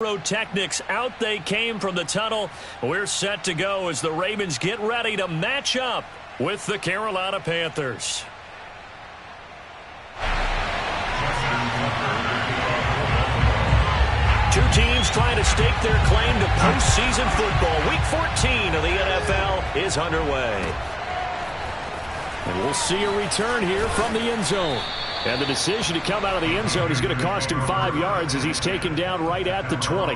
Pyrotechnics, out they came from the tunnel. We're set to go as the Ravens get ready to match up with the Carolina Panthers. Two teams trying to stake their claim to postseason football. Week 14 of the NFL is underway. And we'll see a return here from the end zone. And the decision to come out of the end zone is going to cost him 5 yards as he's taken down right at the 20.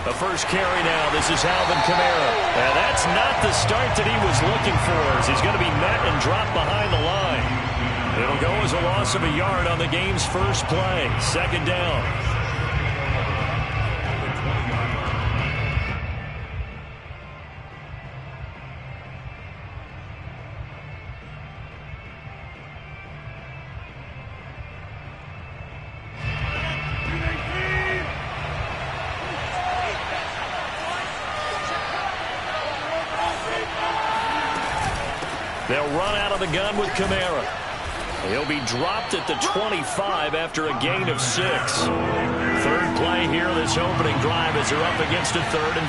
The first carry now. This is Alvin Kamara. And that's not the start that he was looking for, as he's going to be met and dropped behind the line. It'll go as a loss of a yard on the game's first play. Second down. They'll run out of the gun with Kamara. He'll be dropped at the 25 after a gain of 6. Third play here, this opening drive, as they're up against a 3rd and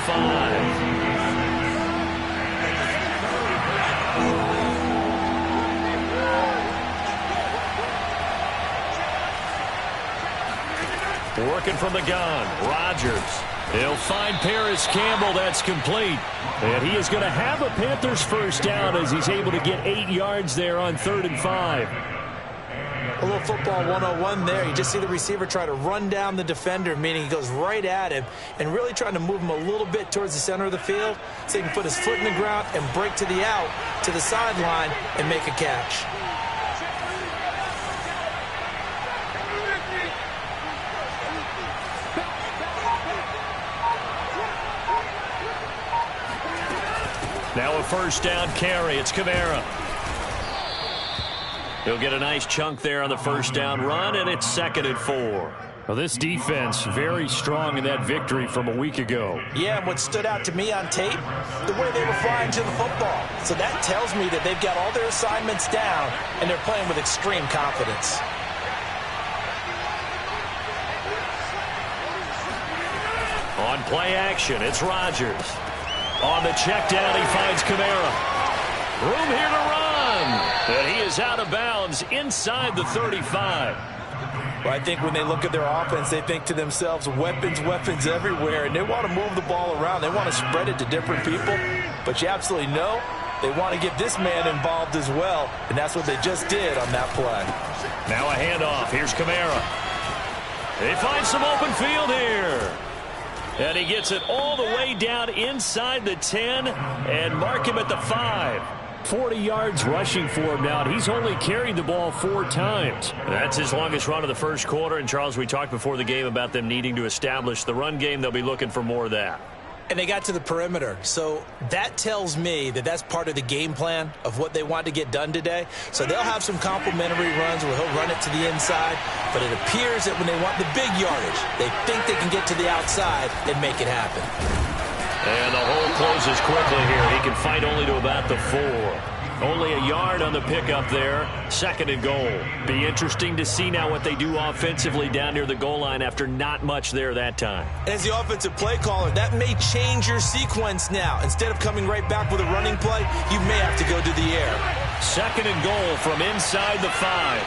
5. Working from the gun, Rodgers. He'll find Paris Campbell. That's complete. And he is going to have a Panthers first down as he's able to get 8 yards there on 3rd and 5. A little football 101 there. You just see the receiver try to run down the defender, meaning he goes right at him and really trying to move him a little bit towards the center of the field so he can put his foot in the ground and break to the out, to the sideline, and make a catch. Now a first down carry. It's Kamara. He'll get a nice chunk there on the first down run, and it's 2nd and 4. Well, this defense very strong in that victory from a week ago. Yeah, and what stood out to me on tape, the way they were flying to the football. So that tells me that they've got all their assignments down, and they're playing with extreme confidence. On play action, it's Rodgers. On the check down, he finds Kamara. Room here to run. And he is out of bounds inside the 35. Well, I think when they look at their offense, they think to themselves, weapons, weapons everywhere. And they want to move the ball around. They want to spread it to different people. But you absolutely know they want to get this man involved as well. And that's what they just did on that play. Now a handoff. Here's Kamara. They find some open field here. And he gets it all the way down inside the 10 and mark him at the 5. 40 yards rushing for him now, and he's only carried the ball 4 times. That's his longest run of the first quarter. And, Charles, we talked before the game about them needing to establish the run game. They'll be looking for more of that. And they got to the perimeter. So that tells me that that's part of the game plan of what they want to get done today. So they'll have some complimentary runs where he'll run it to the inside. But it appears that when they want the big yardage, they think they can get to the outside and make it happen. And the hole closes quickly here. He can fight only to about the 4. Only a yard on the pickup there. 2nd and goal. Be interesting to see now what they do offensively down near the goal line after not much there that time. As the offensive play caller, that may change your sequence now. Instead of coming right back with a running play, you may have to go to the air. 2nd and goal from inside the 5.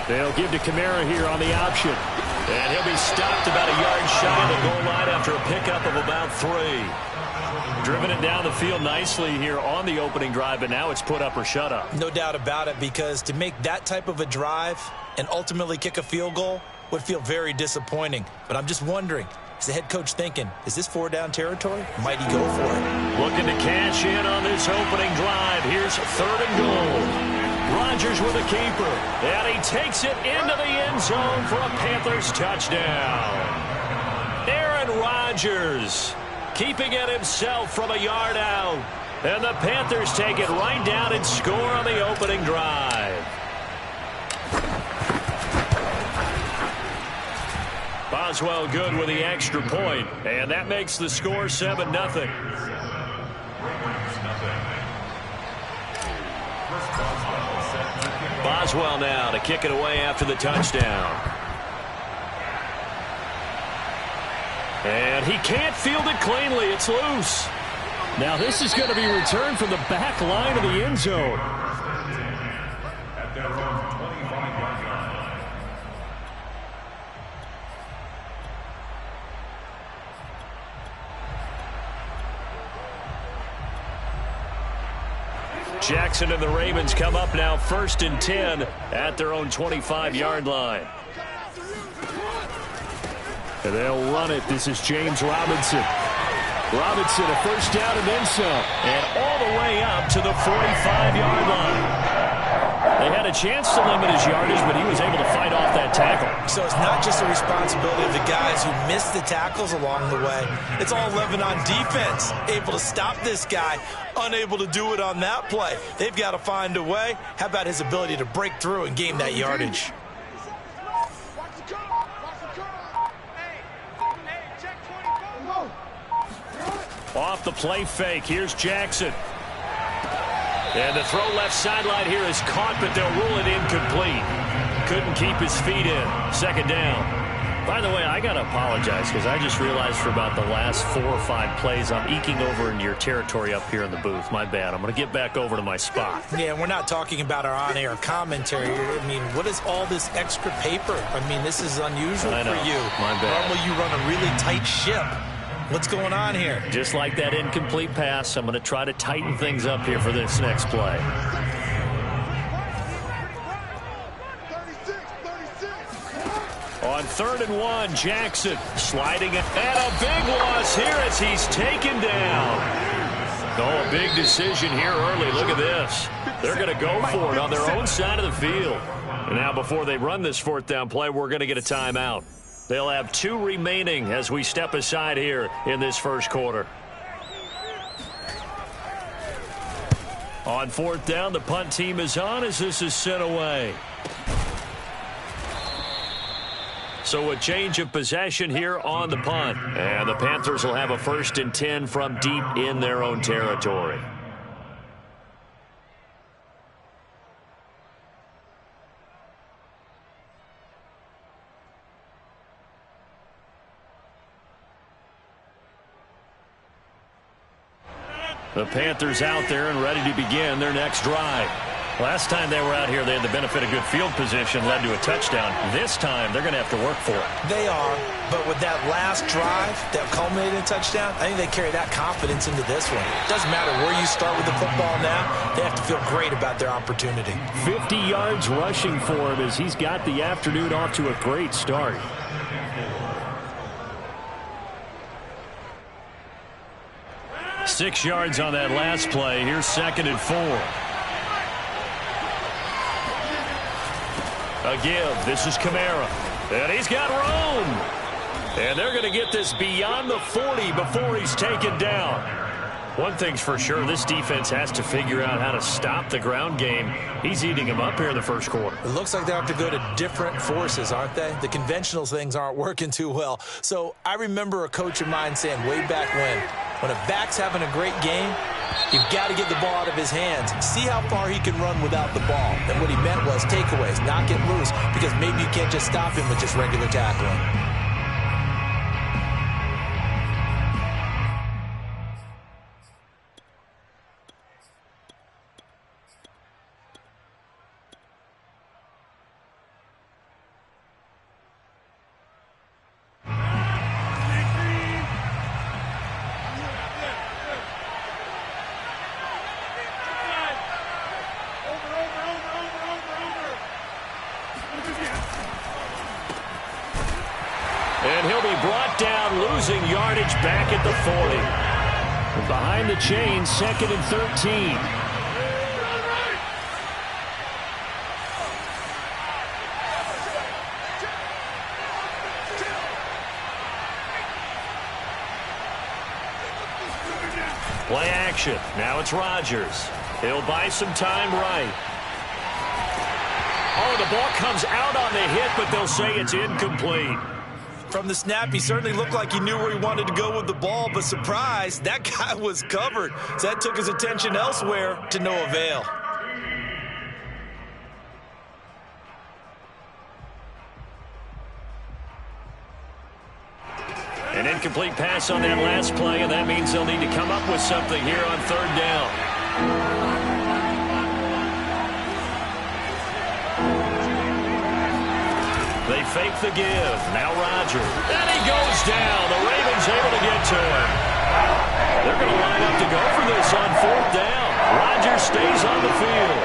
They'll give to Kamara here on the option. And he'll be stopped about a yard shy of the goal line after a pickup of about 3. Driven it down the field nicely here on the opening drive, but now it's put up or shut up. No doubt about it, because to make that type of a drive and ultimately kick a field goal would feel very disappointing. But I'm just wondering, is the head coach thinking, is this 4-down territory? Might he go for it? Looking to cash in on this opening drive. Here's 3rd and goal. Rodgers with a keeper. And he takes it into the end zone for a Panthers touchdown. Aaron Rodgers keeping it himself from a yard out. And the Panthers take it right down and score on the opening drive. Boswell good with the extra point, and that makes the score 7-0. Boswell now to kick it away after the touchdown. And he can't field it cleanly. It's loose. Now this is going to be returned from the back line of the end zone. Jackson and the Ravens come up now 1st and 10 at their own 25-yard line. And they'll run it. This is James Robinson. Robinson a first down and then some. And all the way up to the 45-yard line. They had a chance to limit his yardage, but he was able to fight off that tackle. So it's not just the responsibility of the guys who missed the tackles along the way. It's all 11 on defense. Able to stop this guy, unable to do it on that play. They've got to find a way. How about his ability to break through and gain that yardage? Off the play fake. Here's Jackson. And the throw left sideline here is caught, but they'll rule it incomplete. Couldn't keep his feet in. 2nd down. By the way, I got to apologize because I just realized for about the last 4 or 5 plays I'm eking over into your territory up here in the booth. My bad. I'm going to get back over to my spot. Yeah, we're not talking about our on-air commentary. I mean, what is all this extra paper? I mean, this is unusual for you. My bad. Normally you run a really tight ship. What's going on here? Just like that incomplete pass, I'm going to try to tighten things up here for this next play. On 3rd and 1, Jackson sliding it. And a big loss here as he's taken down. Oh, a big decision here early. Look at this. They're going to go for it on their own side of the field. And now before they run this 4th down play, we're going to get a timeout. They'll have 2 remaining as we step aside here in this first quarter. On 4th down, the punt team is on as this is sent away. So a change of possession here on the punt. And the Panthers will have a 1st and 10 from deep in their own territory. The Panthers out there and ready to begin their next drive. Last time they were out here, they had the benefit of good field position, led to a touchdown. This time, they're going to have to work for it. They are, but with that last drive that culminated in a touchdown, I think they carry that confidence into this one. It doesn't matter where you start with the football now. They have to feel great about their opportunity. 50 yards rushing for him as he's got the afternoon off to a great start. Six yards on that last play. Here's 2nd and 4. A give. This is Kamara. And he's got room. And they're going to get this beyond the 40 before he's taken down. One thing's for sure, this defense has to figure out how to stop the ground game. He's eating them up here in the first quarter. It looks like they have to go to different forces, aren't they? The conventional things aren't working too well. So I remember a coach of mine saying way back when a back's having a great game, you've got to get the ball out of his hands. See how far he can run without the ball. And what he meant was takeaways, not get loose, because maybe you can't just stop him with just regular tackling. And he'll be brought down, losing yardage back at the 40. And behind the chains, 2nd and 13. Play action. Now it's Rodgers. He'll buy some time right. Oh, the ball comes out on the hit, but they'll say it's incomplete. From the snap, he certainly looked like he knew where he wanted to go with the ball, but surprise, that guy was covered. So that took his attention elsewhere to no avail. An incomplete pass on that last play, and that means they'll need to come up with something here on third down. They fake the give. Now Rodgers. And he goes down. The Ravens able to get to him. They're going to line up to go for this on fourth down. Rodgers stays on the field.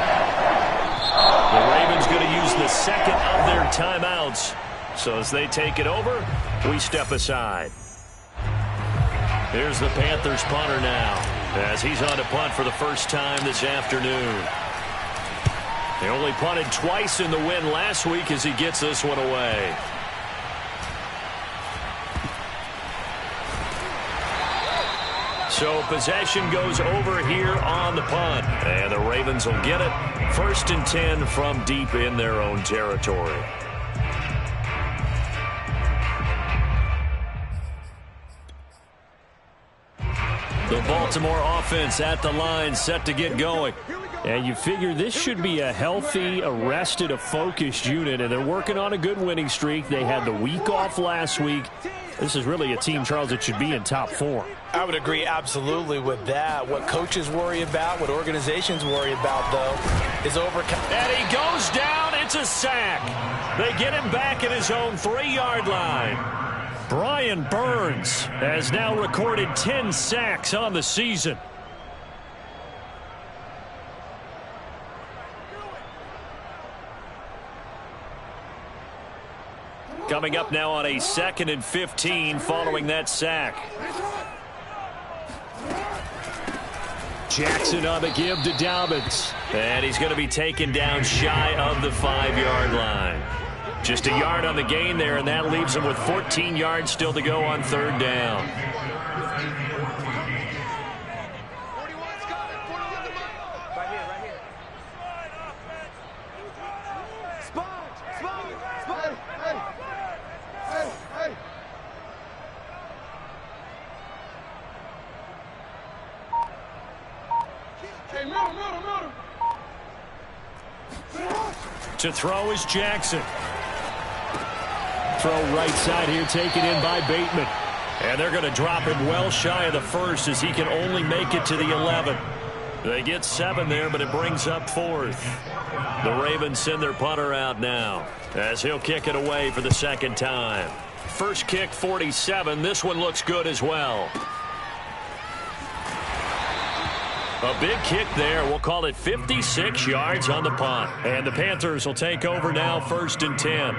The Ravens going to use the second of their timeouts. So as they take it over, we step aside. Here's the Panthers punter now, as he's on to punt for the first time this afternoon. They only punted twice in the win last week as he gets this one away. So possession goes over here on the punt. And the Ravens will get it. 1st and 10 from deep in their own territory. The Baltimore offense at the line, set to get going. And you figure this should be a healthy, arrested, a focused unit, and they're working on a good winning streak. They had the week off last week. This is really a team, Charles, that should be in top form. I would agree absolutely with that. What coaches worry about, what organizations worry about, though, is overcome. And he goes down. It's a sack. They get him back at his own 3-yard line. Brian Burns has now recorded 10 sacks on the season. Coming up now on a 2nd and 15 following that sack. Jackson on the give to Dobbins. And he's going to be taken down shy of the 5-yard line. Just a yard on the gain there, and that leaves him with 14 yards still to go on third down. To throw is Jackson. Throw right side here, taken in by Bateman. And they're going to drop him well shy of the 1st as he can only make it to the 11. They get 7 there, but it brings up 4th. The Ravens send their punter out now as he'll kick it away for the 2nd time. First kick, 47. This one looks good as well. A big kick there. We'll call it 56 yards on the punt. And the Panthers will take over now, 1st and 10.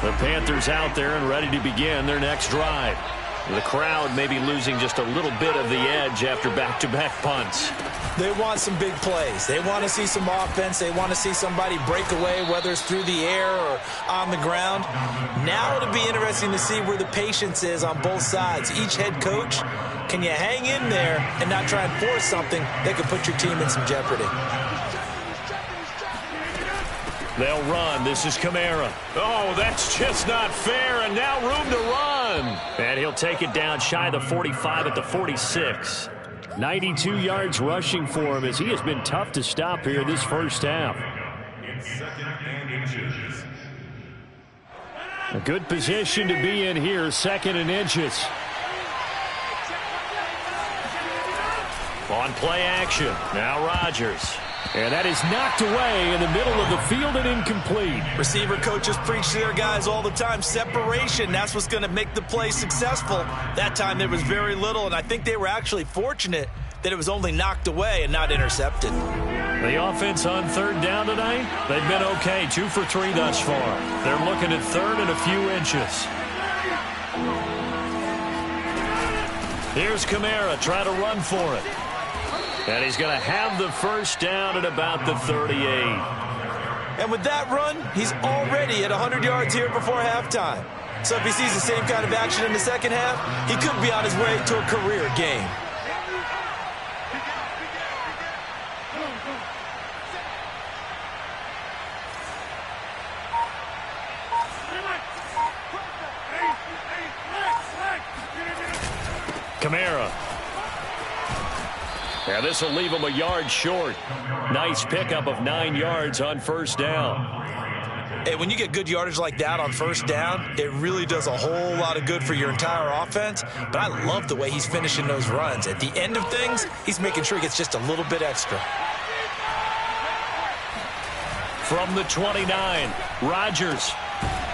The Panthers out there and ready to begin their next drive. The crowd may be losing just a little bit of the edge after back-to-back punts. They want some big plays. They want to see some offense. They want to see somebody break away, whether it's through the air or on the ground. Now it'll be interesting to see where the patience is on both sides. Each head coach, can you hang in there and not try and force something that could put your team in some jeopardy? They'll run. This is Kamara. Oh, that's just not fair, and now room to run. And he'll take it down shy of the 45 at the 46. 92 yards rushing for him as he has been tough to stop here this first half. A good position to be in here, 2nd and inches. On play action, now Rodgers. And that is knocked away in the middle of the field and incomplete. Receiver coaches preach to their guys all the time. Separation, that's what's going to make the play successful. That time there was very little, and I think they were actually fortunate that it was only knocked away and not intercepted. The offense on third down tonight, they've been okay. 2 for 3 thus far. They're looking at 3rd and a few inches. Here's Kamara trying to run for it. And he's going to have the first down at about the 38. And with that run, he's already at 100 yards here before halftime. So if he sees the same kind of action in the second half, he could be on his way to a career game. Kamara. Yeah, this will leave him a yard short. Nice pickup of 9 yards on first down. Hey, when you get good yardage like that on first down, it really does a whole lot of good for your entire offense. But I love the way he's finishing those runs. At the end of things, he's making sure he gets just a little bit extra. From the 29, Rodgers.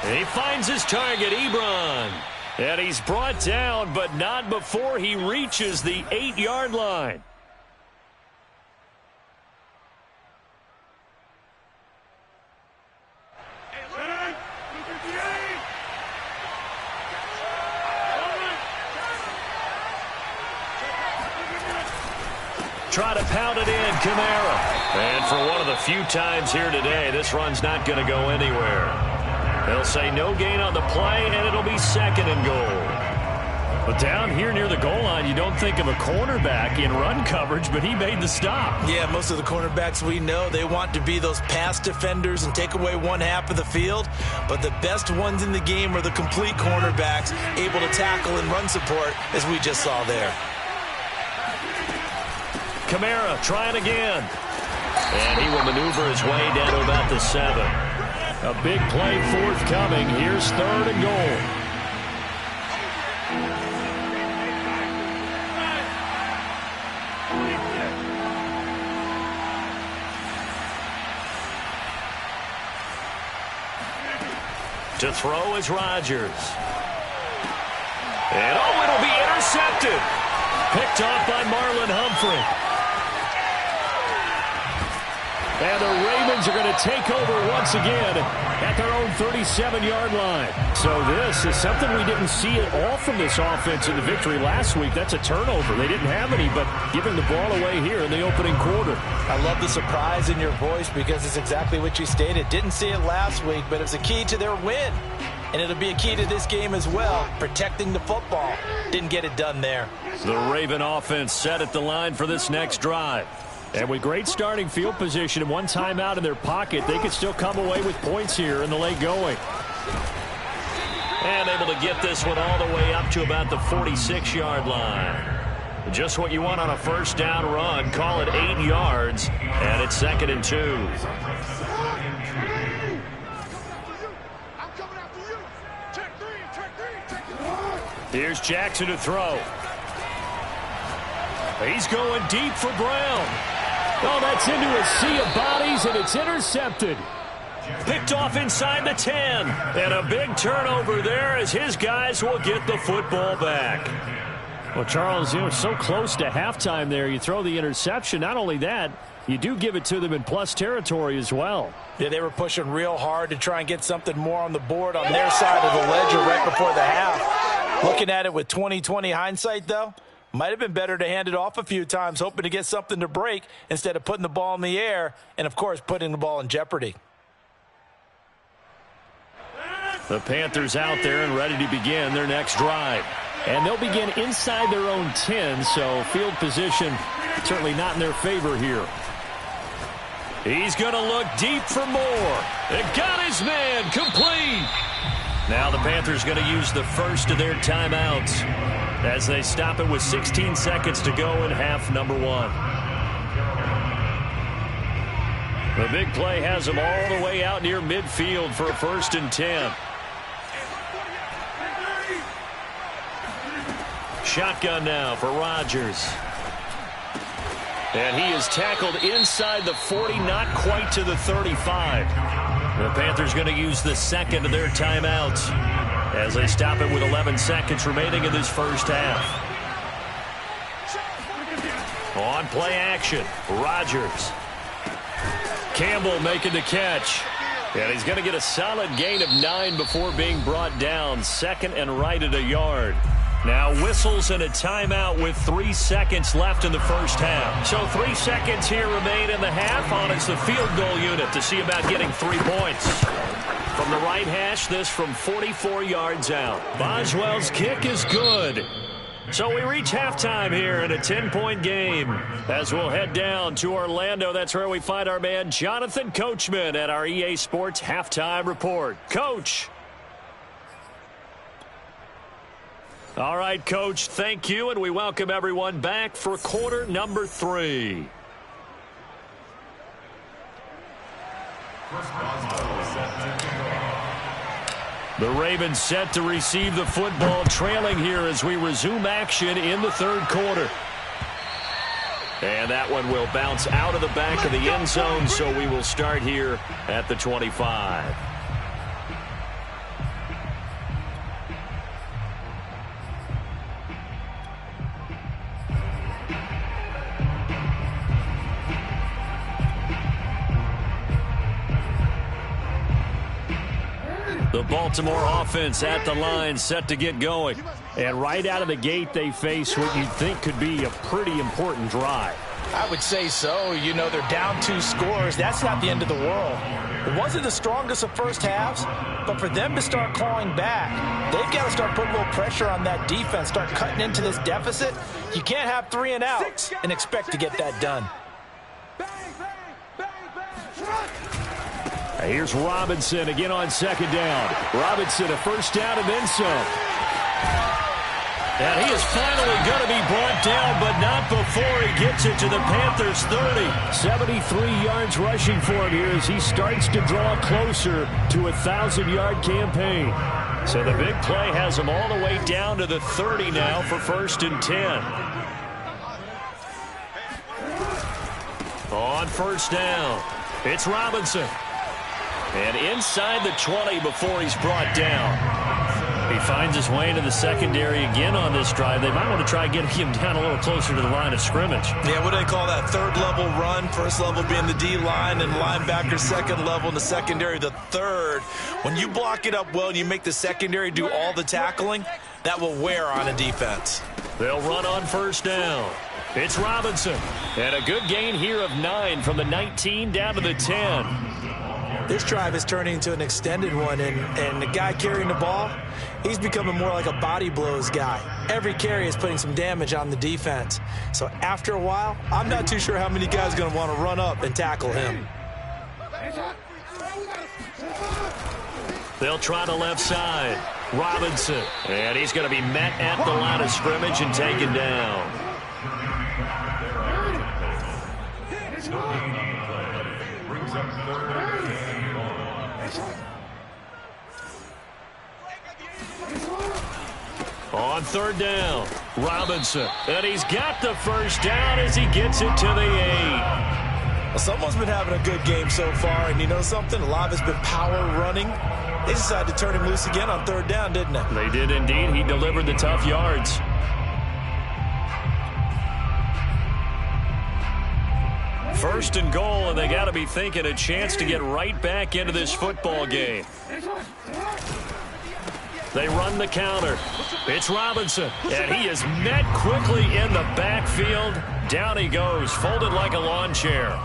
He finds his target, Ebron. And he's brought down, but not before he reaches the 8-yard line. Try to pound it in, Kamara. And for one of the few times here today, this run's not going to go anywhere. They'll say no gain on the play, and it'll be second and goal. But down here near the goal line, you don't think of a cornerback in run coverage, but he made the stop. Yeah, most of the cornerbacks we know, they want to be those pass defenders and take away one half of the field. But the best ones in the game are the complete cornerbacks, able to tackle and run support, as we just saw there. Kamara trying again. And he will maneuver his way down to about the 7. A big play forthcoming. Here's third and goal. To throw is Rodgers. And it'll be intercepted. Picked off by Marlon Humphrey. And the Ravens are going to take over once again at their own 37-yard line. So this is something we didn't see at all from this offense in the victory last week. That's a turnover. They didn't have any, but giving the ball away here in the opening quarter. I love the surprise in your voice because it's exactly what you stated. Didn't see it last week, but it was a key to their win. And it'll be a key to this game as well, protecting the football. Didn't get it done there. The Raven offense set at the line for this next drive. And with great starting field position and one timeout in their pocket, they could still come away with points here in the late going. And able to get this one all the way up to about the 46-yard line. Just what you want on a first down run. Call it 8 yards. And it's 2nd and 2. Here's Jackson to throw. He's going deep for Brown. Oh, that's into a sea of bodies, and it's intercepted. Picked off inside the 10. And a big turnover there as his guys will get the football back. Well, Charles, so close to halftime there. You throw the interception. Not only that, you do give it to them in plus territory as well. Yeah, they were pushing real hard to try and get something more on the board on their side of the ledger right before the half. Looking at it with 20/20 hindsight, though, might have been better to hand it off a few times, hoping to get something to break instead of putting the ball in the air and, of course, putting the ball in jeopardy. The Panthers out there and ready to begin their next drive. And they'll begin inside their own 10, so field position certainly not in their favor here. He's going to look deep for more. It got his man complete. Now the Panthers going to use the first of their timeouts as they stop it with 16 seconds to go in half number 1. The big play has them all the way out near midfield for a 1st and 10. Shotgun now for Rodgers. And he is tackled inside the 40, not quite to the 35. The Panthers going to use the second of their timeouts as they stop it with 11 seconds remaining in this first half. On play action, Rodgers. Campbell making the catch. And he's going to get a solid gain of 9 before being brought down. 2nd and right at a yard. Now whistles and a timeout with 3 seconds left in the first half. So 3 seconds here remain in the half. On is the field goal unit to see about getting 3 points. From the right hash, this from 44 yards out. Boswell's kick is good. So we reach halftime here in a 10-point game. As we'll head down to Orlando, that's where we find our man Jonathan Coachman at our EA Sports Halftime Report. Coach. All right, Coach, thank you, and we welcome everyone back for quarter number 3. The Ravens set to receive the football, trailing here as we resume action in the third quarter. And that one will bounce out of the back of the end zone, so we will start here at the 25. The Baltimore offense at the line, set to get going. And right out of the gate, they face what you'd think could be a pretty important drive. I would say so. You know, they're down 2 scores. That's not the end of the world. It wasn't the strongest of first halves, but for them to start clawing back, they've got to start putting a little pressure on that defense, start cutting into this deficit. You can't have 3 and outs and expect to get that done. Here's Robinson again on second down. Robinson, a first down and then some. And he is finally going to be brought down, but not before he gets it to the Panthers' 30. 73 yards rushing for him here as he starts to draw closer to a 1,000-yard campaign. So the big play has him all the way down to the 30 now for 1st and 10. On first down, it's Robinson. And inside the 20 before he's brought down. He finds his way into the secondary again on this drive. They might want to try getting him down a little closer to the line of scrimmage. Yeah, what do they call that? 3rd level run. 1st level being the D-line and linebacker. 2nd level in the secondary, the 3rd. When you block it up well and you make the secondary do all the tackling, that will wear on a defense. They'll run on first down. It's Robinson. And a good gain here of 9 from the 19 down to the 10. This drive is turning into an extended one, and the guy carrying the ball, he's becoming more like a body blows guy. Every carry is putting some damage on the defense. So after a while, I'm not too sure how many guys are going to want to run up and tackle him. They'll try the left side. Robinson. And he's going to be met at the line of scrimmage and taken down. On third down, Robinson. And he's got the first down as he gets it to the 8. Well, someone's been having a good game so far, and you know something? A lot of it's been power running. They decided to turn him loose again on 3rd down, didn't they? They did indeed. He delivered the tough yards. First and goal, and they got to be thinking a chance to get right back into this football game. They run the counter. It's Robinson, and he is met quickly in the backfield. Down he goes, folded like a lawn chair.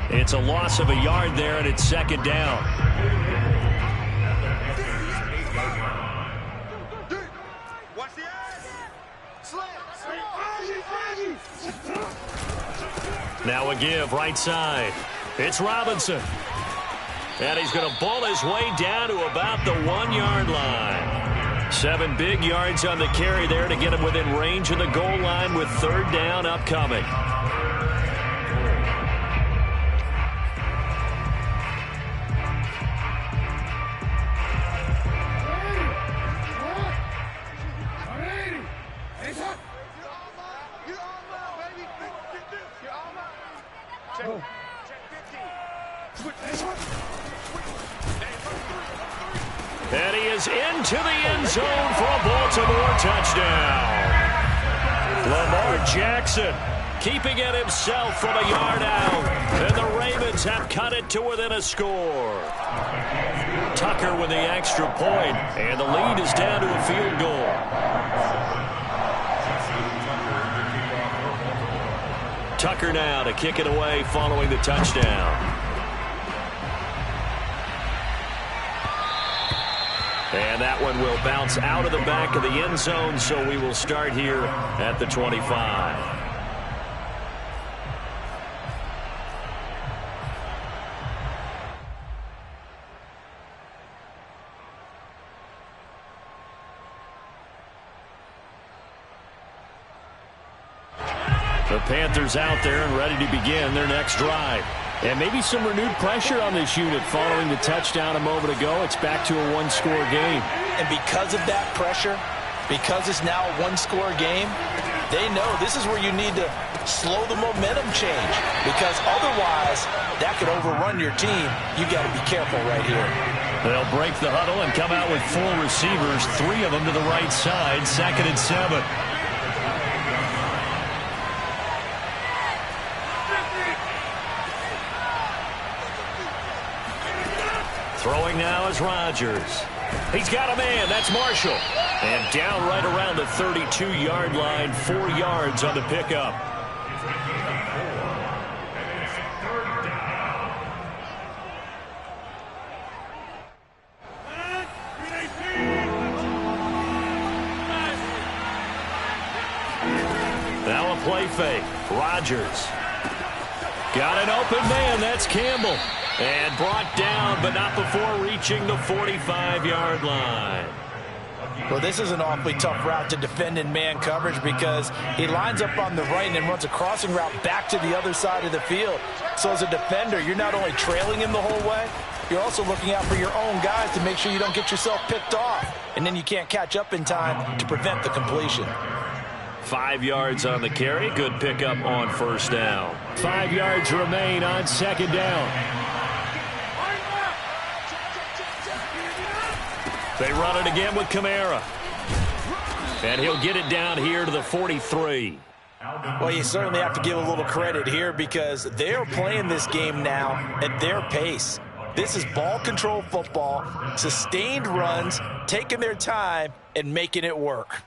It's a loss of a yard there, and it's 2nd down. Now a give, right side. It's Robinson. And he's going to ball his way down to about the 1-yard line. 7 big yards on the carry there to get him within range of the goal line with 3rd down upcoming. And he is into the end zone for a Baltimore touchdown. Lamar Jackson keeping it himself from a yard out. And the Ravens have cut it to within a score. Tucker with the extra point, and the lead is down to a field goal. Tucker now to kick it away following the touchdown. And that one will bounce out of the back of the end zone, so we will start here at the 25. The Panthers out there and ready to begin their next drive. And maybe some renewed pressure on this unit following the touchdown a moment ago. It's back to a one-score game. And because of that pressure, because it's now a one-score game, they know this is where you need to slow the momentum change. Because otherwise, that could overrun your team. You got to be careful right here. They'll break the huddle and come out with 4 receivers, 3 of them to the right side, 2nd and 7. Throwing now is Rodgers. He's got a man. That's Marshall. And down right around the 32-yard line, 4 yards on the pickup. Now a play fake. Rodgers. Got an open man. That's Campbell. And brought down, but not before reaching the 45-yard line. Well, this is an awfully tough route to defend in man coverage because he lines up on the right and then runs a crossing route back to the other side of the field. So as a defender, you're not only trailing him the whole way, you're also looking out for your own guys to make sure you don't get yourself picked off. And then you can't catch up in time to prevent the completion. 5 yards on the carry. Good pickup on first down. 5 yards remain on second down. They run it again with Kamara. And he'll get it down here to the 43. Well, you certainly have to give a little credit here because they're playing this game now at their pace. This is ball control football, sustained runs, taking their time, and making it work.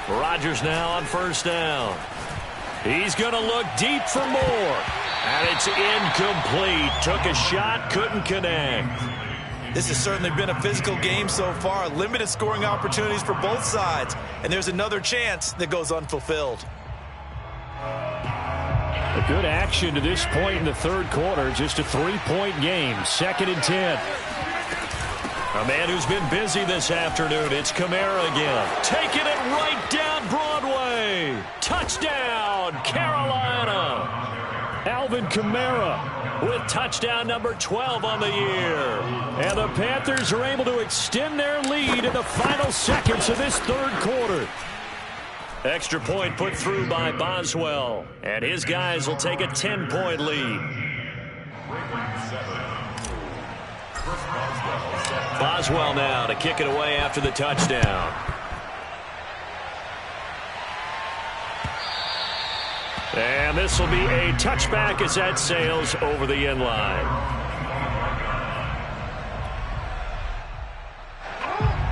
Rodgers now on first down. He's going to look deep for more. And it's incomplete. Took a shot, couldn't connect. This has certainly been a physical game so far. Limited scoring opportunities for both sides. And there's another chance that goes unfulfilled. A good action to this point in the third quarter. Just a 3-point game. 2nd and 10. A man who's been busy this afternoon. It's Kamara again. Taking it right down Broadway. Touchdown, Carolina. Alvin Kamara with touchdown number 12 on the year. And the Panthers are able to extend their lead in the final seconds of this third quarter. Extra point put through by Boswell. And his guys will take a 10-point lead. Boswell now to kick it away after the touchdown. And this will be a touchback as that sails over the end line.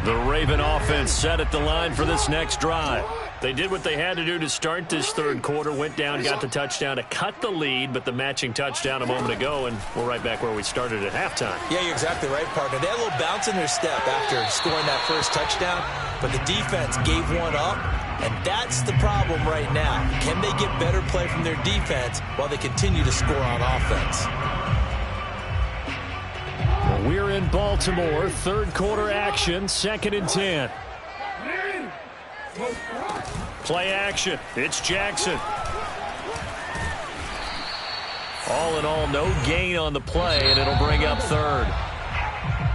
The Raven offense set at the line for this next drive. They did what they had to do to start this third quarter, went down, got the touchdown to cut the lead, but the matching touchdown a moment ago, and we're right back where we started at halftime. Yeah, you're exactly right, partner. They had a little bounce in their step after scoring that first touchdown, but the defense gave one up, and that's the problem right now. Can they get better play from their defense while they continue to score on offense? Well, we're in Baltimore, third quarter action, 2nd and 10. Play action. It's Jackson. All in all, no gain on the play, and it'll bring up third.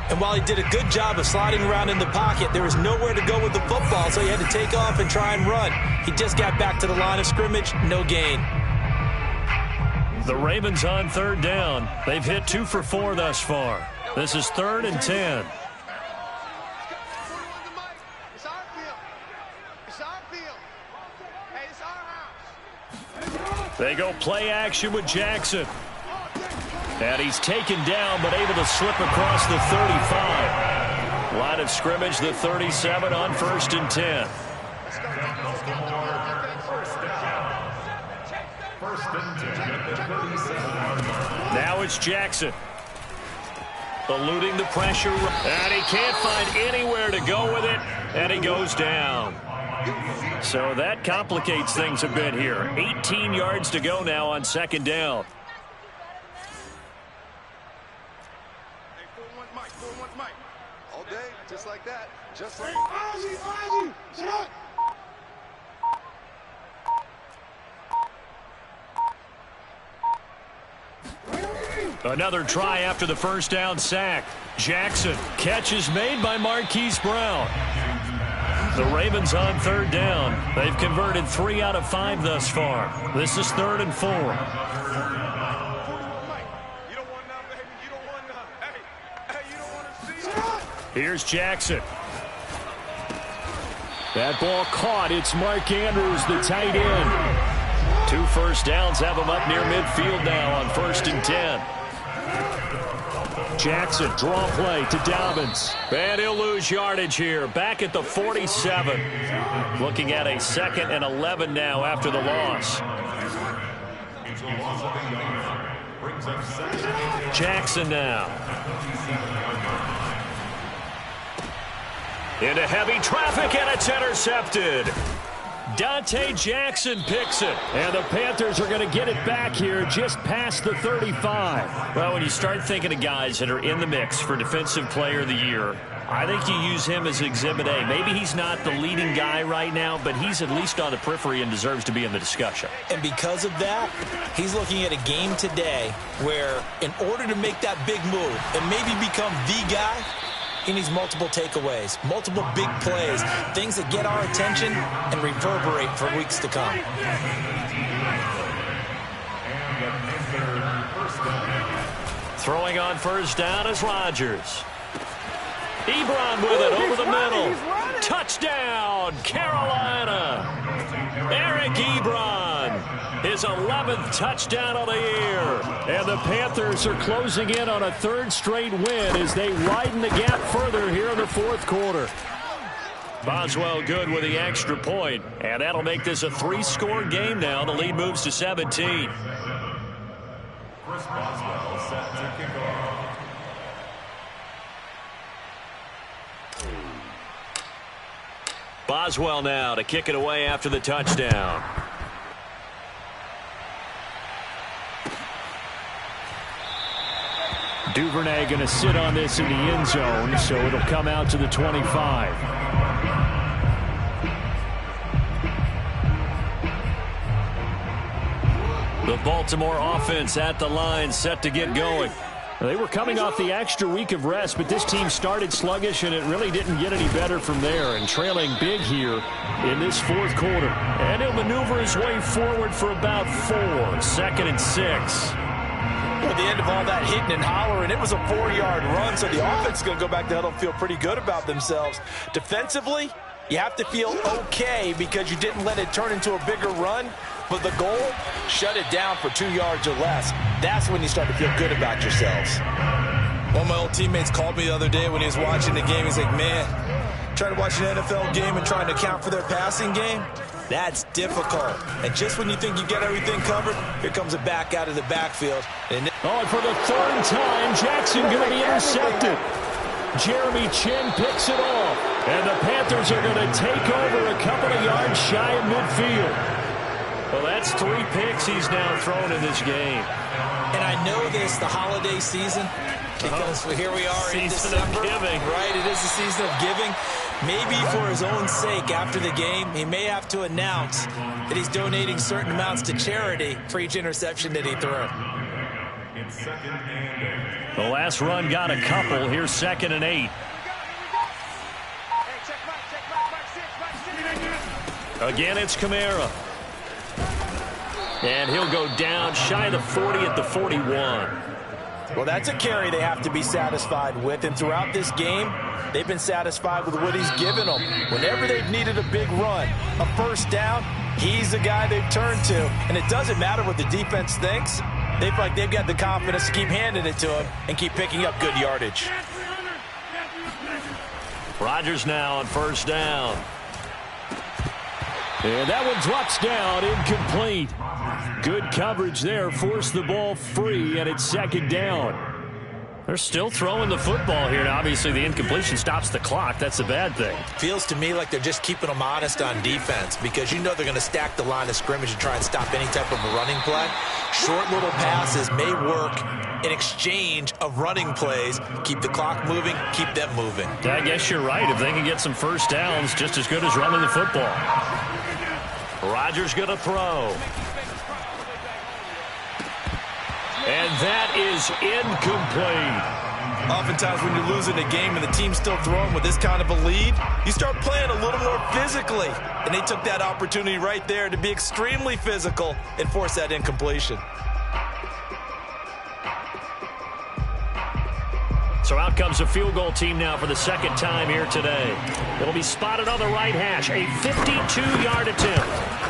And while he did a good job of sliding around in the pocket, there was nowhere to go with the football, so he had to take off and try and run. He just got back to the line of scrimmage, no gain. The Ravens on third down. They've hit 2 for 4 thus far. This is 3rd and 10. They go play action with Jackson. And he's taken down, but able to slip across the 35. Line of scrimmage, the 37 on 1st and 10. Now it's Jackson. Eluding the pressure. And he can't find anywhere to go with it. And he goes down. So that complicates things a bit here. 18 yards to go now on 2nd down. All day, just like that. Just like Another try after the 1st down sack. Jackson. Catch is made by Marquise Brown. The Ravens on 3rd down. They've converted 3 out of 5 thus far. This is 3rd and 4. Here's Jackson. That ball caught. It's Mark Andrews, the tight end. 2 first downs have him up near midfield now on 1st and 10. Jackson, draw play to Dobbins. And he'll lose yardage here. Back at the 47. Looking at a 2nd and 11 now after the loss. Jackson now. Into heavy traffic, and it's intercepted. Dante Jackson picks it. And the Panthers are going to get it back here just past the 35. Well, when you start thinking of guys that are in the mix for Defensive Player of the Year, I think you use him as Exhibit A. Maybe he's not the leading guy right now, but he's at least on the periphery and deserves to be in the discussion. And because of that, he's looking at a game today where in order to make that big move and maybe become the guy, he needs multiple takeaways, multiple big plays, things that get our attention and reverberate for weeks to come. Throwing on 1st down is Rodgers. Ebron with it over the middle. Touchdown, Carolina. Eric Ebron, his 11th touchdown of the year. And the Panthers are closing in on a 3rd straight win as they widen the gap further here in the 4th quarter. Boswell good with the extra point, and that'll make this a 3-score game now. The lead moves to 17. Chris Boswell set to kick off. Boswell now to kick it away after the touchdown. Duvernay going to sit on this in the end zone, so it'll come out to the 25. The Baltimore offense at the line, set to get going. They were coming off the extra week of rest, but this team started sluggish, and it really didn't get any better from there, and trailing big here in this 4th quarter. And he'll maneuver his way forward for about 4, 2nd and 6. At the end of all that hitting and hollering, it was a 4-yard run, so the offense is going to go back to huddle and feel pretty good about themselves. Defensively, you have to feel okay because you didn't let it turn into a bigger run. But the goal, shut it down for 2 yards or less. That's when you start to feel good about yourselves. One of my old teammates called me the other day when he was watching the game. He's like, man, trying to watch an NFL game and trying to account for their passing game, that's difficult. And just when you think you get everything covered, here comes it back out of the backfield. And for the 3rd time, Jackson going to be intercepted. Jeremy Chin picks it off. And the Panthers are going to take over a couple of yards shy of midfield. Well, that's 3 picks he's now thrown in this game. And I know this, the holiday season, because here we are in December. Giving. Right, it is the season of giving. Maybe for his own sake after the game, he may have to announce that he's donating certain amounts to charity for each interception that he threw. The last run got a couple. Here's 2nd and 8. Again, it's Kamara. And he'll go down shy of the 40 at the 41. Well, that's a carry they have to be satisfied with. And throughout this game, they've been satisfied with what he's given them. Whenever they've needed a big run, a 1st down, he's the guy they've turned to. And it doesn't matter what the defense thinks. They feel like they've got the confidence to keep handing it to him and keep picking up good yardage. Rodgers now on first down. And that one drops down, incomplete. Good coverage there, forced the ball free, and it's second down. They're still throwing the football here. Now, obviously, the incompletion stops the clock. That's the bad thing. Feels to me like they're just keeping them honest on defense because you know they're going to stack the line of scrimmage and try and stop any type of a running play. Short little passes may work in exchange of running plays. Keep the clock moving, keep them moving. I guess you're right. If they can get some first downs, just as good as running the football. Rodgers going to throw. And that is incomplete. Oftentimes when you're losing a game and the team's still throwing with this kind of a lead, you start playing a little more physically. And they took that opportunity right there to be extremely physical and force that incompletion. So out comes a field goal team now for the second time here today. It'll be spotted on the right hash. A 52-yard attempt.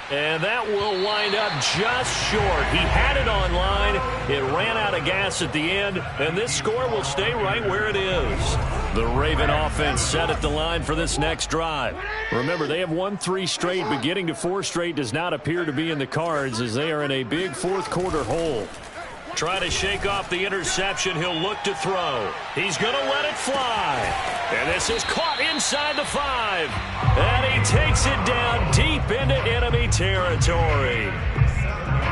And that will wind up just short. He had it on line. It ran out of gas at the end, and this score will stay right where it is. The Raven offense set at the line for this next drive. Remember, they have won 3 straight, but getting to 4 straight does not appear to be in the cards as they are in a big fourth-quarter hole. Trying to shake off the interception. He'll look to throw. He's going to let it fly. And this is caught inside the 5. And he takes it down deep into enemy territory.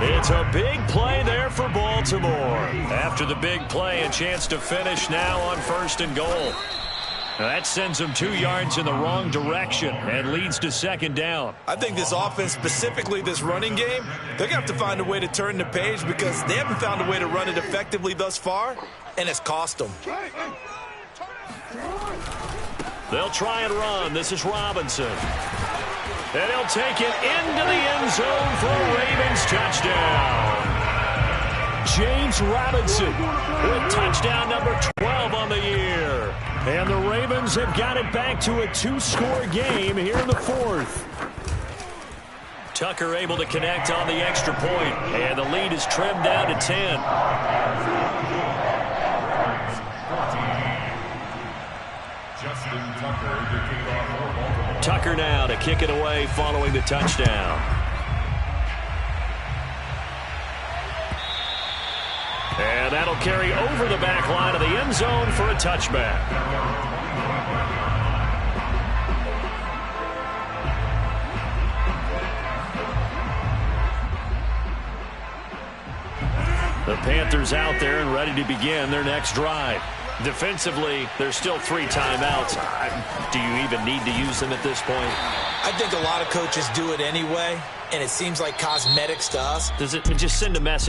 It's a big play there for Baltimore. After the big play, a chance to finish now on first and goal. Now that sends them 2 yards in the wrong direction and leads to second down. I think this offense, specifically this running game, they're going to have to find a way to turn the page because they haven't found a way to run it effectively thus far, and it's cost them. They'll try and run. This is Robinson. And he'll take it into the end zone for a Ravens touchdown. James Robinson with touchdown number 12 on the year. And the Ravens have got it back to a 2-score game here in the 4th. Tucker able to connect on the extra point, and the lead is trimmed down to 10. Tucker now to kick it away following the touchdown. And that'll carry over the back line of the end zone for a touchback. The Panthers out there and ready to begin their next drive. Defensively, there's still 3 timeouts. Do you even need to use them at this point? I think a lot of coaches do it anyway, and it seems like cosmetics to us. Does it just send a message